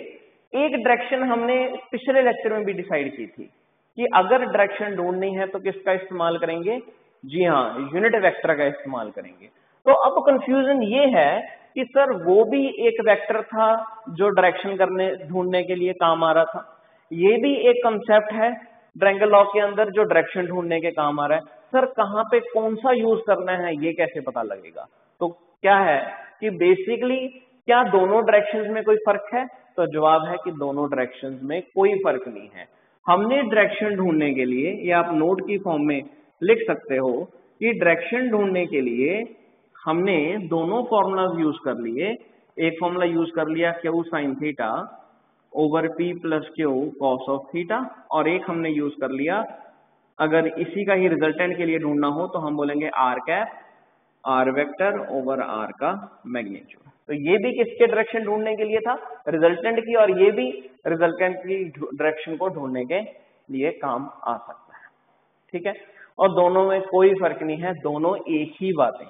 एक डायरेक्शन हमने पिछले लेक्चर में भी डिसाइड की थी कि अगर डायरेक्शन ढूंढनी है तो किसका इस्तेमाल करेंगे, जी हाँ, यूनिट वेक्टर का इस्तेमाल करेंगे। तो अब कंफ्यूजन ये है कि सर वो भी एक वेक्टर था जो डायरेक्शन ढूंढने के लिए काम आ रहा था, ये भी एक कंसेप्ट है ट्रायंगल लॉ के अंदर जो डायरेक्शन ढूंढने के काम आ रहा है। सर कहाँ पे कौन सा यूज करना है ये कैसे पता लगेगा। तो क्या है कि बेसिकली क्या दोनों डायरेक्शंस में कोई फर्क है, तो जवाब है कि दोनों डायरेक्शंस में कोई फर्क नहीं है। हमने डायरेक्शन ढूंढने के लिए, या आप नोट की फॉर्म में लिख सकते हो कि डायरेक्शन ढूंढने के लिए हमने दोनों फॉर्मूलाज यूज कर लिए। एक फॉर्मूला यूज कर लिया Q sin theta over P plus Q cos of theta, और एक हमने यूज कर लिया, अगर इसी का ही रिजल्टेंट के लिए ढूंढना हो तो हम बोलेंगे r cap r vector over r का मैग्नीट्यूड। तो ये भी किसके डायरेक्शन ढूंढने के लिए था, रिजल्टेंट की, और ये भी रिजल्टेंट की डायरेक्शन को ढूंढने के लिए काम आ सकता है। ठीक है, और दोनों में कोई फर्क नहीं है, दोनों एक ही बातें,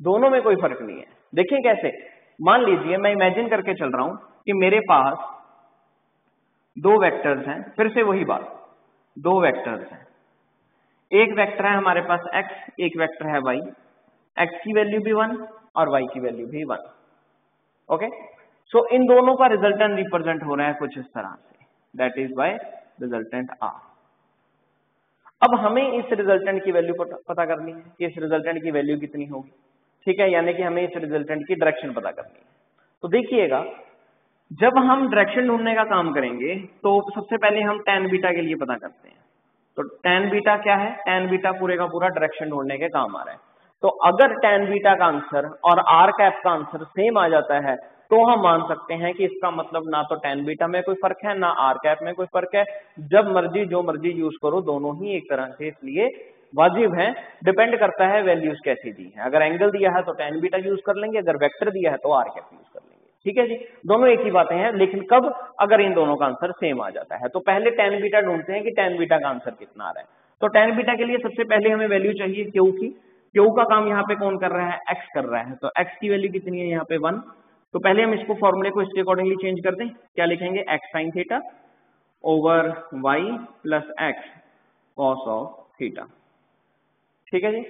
दोनों में कोई फर्क नहीं है। देखिए कैसे, मान लीजिए मैं इमेजिन करके चल रहा हूं कि मेरे पास दो वेक्टर्स हैं, फिर से वही बात, दो वेक्टर्स हैं, एक वेक्टर है हमारे पास x, एक वेक्टर है y, x की वैल्यू भी 1 और y की वैल्यू भी 1। ओके, सो इन दोनों का रिजल्टेंट रिप्रेजेंट हो रहा है कुछ इस तरह से, that is by resultant r। अब हमें इस रिजल्टेंट की वैल्यू पता करनी है कि इस रिजल्टेंट की वैल्यू कितनी होगी। ठीक है, यानी कि हमें इस रिजल्टेंट की डायरेक्शन पता करनी है। तो देखिएगा, जब हम डायरेक्शन ढूंढने का काम करेंगे तो सबसे पहले हम tan बीटा के लिए पता करते हैं। तो tan बीटा क्या है, tan बीटा पूरे का पूरा डायरेक्शन ढूंढने के काम आ रहा है। तो अगर tan बीटा का आंसर और r कैप का आंसर सेम आ जाता है तो हम मान सकते हैं कि इसका मतलब ना तो tan बीटा में कोई फर्क है, ना r कैप में कोई फर्क है। जब मर्जी जो मर्जी यूज करो, दोनों ही एक तरह से इसलिए वाजिब है। डिपेंड करता है वैल्यूज कैसी दी है, अगर एंगल दिया है तो tan बीटा यूज कर लेंगे, अगर वेक्टर दिया है तो r कैप यूज कर लेंगे। ठीक है जी, दोनों एक ही बातें हैं, लेकिन कब, अगर इन दोनों का आंसर सेम आ जाता है। तो पहले tan बीटा ढूंढते हैं कि tan बीटा का आंसर कितना आ रहा है। तो tan बीटा के लिए सबसे पहले हमें वैल्यू चाहिए q की। q का काम यहाँ पे कौन कर रहा है, x कर रहा है। तो x की वैल्यू कितनी है यहाँ पे 1। तो पहले हम इसको फॉर्मूले को इसके अकॉर्डिंगली चेंज कर दें, क्या लिखेंगे, x sin theta over y plus x cos of theta. ठीक है जी,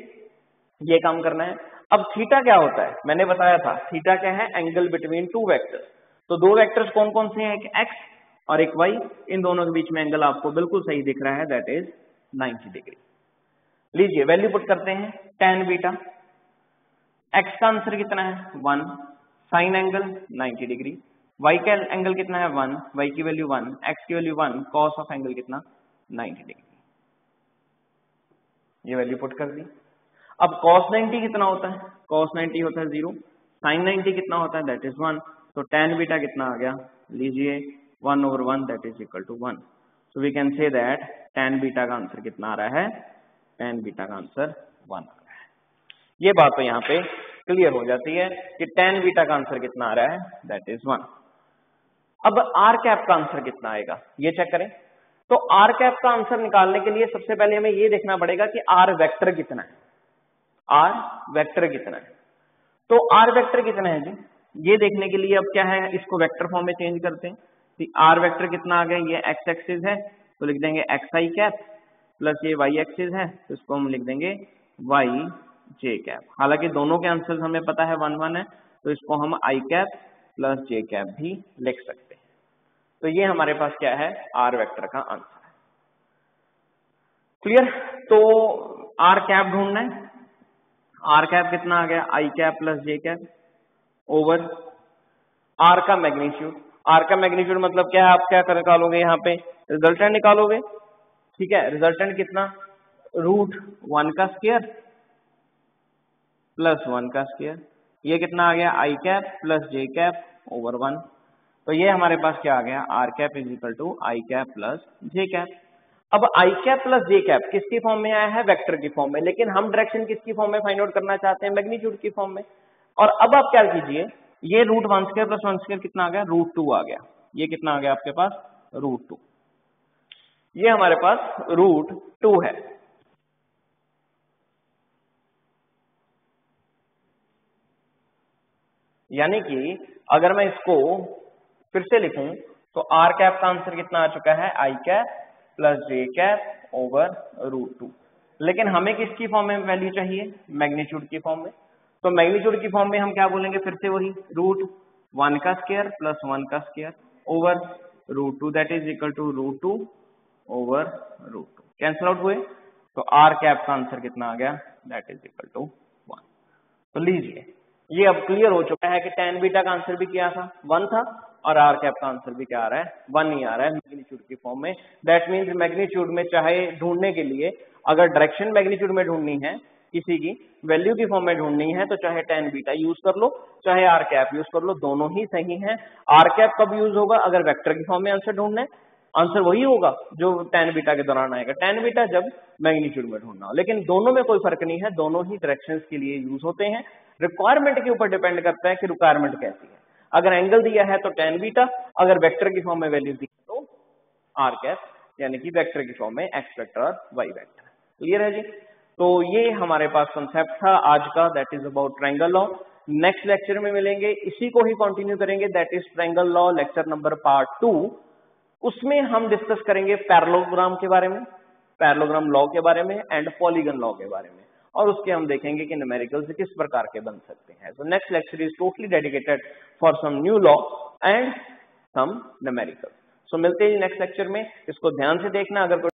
ये काम करना है। अब थीटा क्या होता है, मैंने बताया था, थीटा क्या है, एंगल बिटवीन टू वेक्टर्स। तो दो वेक्टर्स कौन कौन से हैं, एक x और एक y, इन दोनों के बीच में एंगल आपको बिल्कुल सही दिख रहा है, दैट इज 90 डिग्री। लीजिए वैल्यू पुट करते हैं, tan बीटा, x का आंसर कितना है 1, साइन एंगल 90 डिग्री, y का एंगल कितना है 1, y की वैल्यू 1, x की वैल्यू 1, cos ऑफ एंगल कितना 90 डिग्री। ये वैल्यू पुट कर दी। अब cos 90 कितना होता है, cos 90 होता है 0, sin 90 कितना होता है, दैट इज 1। तो tan बीटा कितना आ गया, लीजिए 1 over 1 that is equal to 1। So we can say that tan beta का आंसर कितना आ रहा है, tan बीटा का आंसर 1 आ रहा है। ये बात तो यहाँ पे क्लियर हो जाती है कि tan बीटा का आंसर कितना आ रहा है, दैट इज 1। अब r कैप का आंसर कितना आएगा, ये चेक करें। तो r कैप का आंसर निकालने के लिए सबसे पहले हमें ये देखना पड़ेगा कि r वेक्टर कितना है, r वेक्टर कितना है। तो r वेक्टर कितना है जी, ये देखने के लिए अब क्या है, इसको वेक्टर फॉर्म में चेंज करते हैं। तो r वेक्टर कितना आ गया, ये x एक्सिस है तो लिख देंगे xi कैप, प्लस ये y एक्सिस है तो इसको हम लिख देंगे yj कैप। हालांकि दोनों के आंसर हमें पता है 1 1 है, तो इसको हम i cap plus j cap भी लिख सकते हैं। तो ये हमारे पास क्या है, r वेक्टर का आंसर है। क्लियर, तो r कैप ढूंढना है, r कैप कितना आ गया, i cap plus j cap over r का मैग्नीट्यूड। r का मैग्नीट्यूड मतलब क्या है, आप क्या कर निकालोगे, यहाँ पे रिजल्टेंट निकालोगे। ठीक है, रिजल्टेंट कितना, √1 का स्क्वायर प्लस 1 का स्क्वायर, ये कितना आ गया, i cap plus j cap over 1। तो ये हमारे पास क्या आ गया, r cap is equal to i cap plus j cap. अब i cap plus j cap किसकी फॉर्म में आया है, वेक्टर की फॉर्म में, लेकिन हम डायरेक्शन किसकी फॉर्म में फाइंड आउट करना चाहते हैं, मैग्नीट्यूड की फॉर्म में। और अब आप क्या कीजिए, ये √1 स्क्वायर प्लस 1 स्क्वायर कितना आ गया, √2 आ गया। ये कितना आ गया आपके पास, √2, ये हमारे पास √2 है। यानी कि अगर मैं इसको फिर से लिखूं तो r कैप का आंसर कितना आ चुका है, i cap plus j cap over √2। लेकिन हमें किसकी फॉर्म में वैल्यू चाहिए, मैग्नीट्यूड की फॉर्म में। तो मैग्नीट्यूड की फॉर्म में हम क्या बोलेंगे, फिर से वही √1 का स्क्वायर प्लस 1 का square over √2 that is equal to √2 over √2। Cancel out हुए, तो r कैप का आंसर कितना आ गया, दैट इज इक्वल टू 1। तो लीजिए ये अब क्लियर हो चुका है कि tan बीटा का आंसर भी क्या था, 1 था, और r कैप का आंसर भी क्या आ रहा है, 1 ही आ रहा है मैग्नीट्यूड की फॉर्म में। दैट मीन्स मैग्नीट्यूड में चाहे ढूंढने के लिए, अगर डायरेक्शन मैग्नीट्यूड में ढूंढनी है, किसी की वैल्यू की फॉर्म में ढूंढनी है, तो चाहे tan बीटा यूज कर लो, चाहे r कैप यूज कर लो, दोनों ही सही हैं। r कैप कब यूज होगा, अगर वेक्टर की फॉर्म में आंसर ढूंढना है, आंसर वही होगा जो tan बीटा के दौरान आएगा, tan बीटा जब मैग्नीट्यूड में ढूंढना हो। लेकिन दोनों में कोई फर्क नहीं है, दोनों ही डायरेक्शंस के लिए यूज होते हैं। रिक्वायरमेंट के ऊपर डिपेंड करता है कि रिक्वायरमेंट कैसी है। अगर एंगल दिया है तो tan बीटा, अगर वेक्टर की फॉर्म में वैल्यू दी तो r कैप, यानी कि वेक्टर की फॉर्म में x वेक्टर और y वेक्टर। क्लियर है जी? तो ये हमारे पास कंसेप्ट था आज का, that is about triangle law. Next lecture में मिलेंगे, इसी को ही कंटिन्यू करेंगे, that is triangle law lecture number part 2। उसमें हम डिस्कस करेंगे पैरेललोग्राम के बारे में, पैरेललोग्राम लॉ के बारे में एंड पॉलीगन लॉ के बारे में, और उसके हम देखेंगे कि न्यूमेरिकल्स किस प्रकार के बन सकते हैं। So next lecture is totally dedicated for some new law and some numericals. So मिलते हैं नेक्स्ट लेक्चर में, इसको ध्यान से देखना। अगर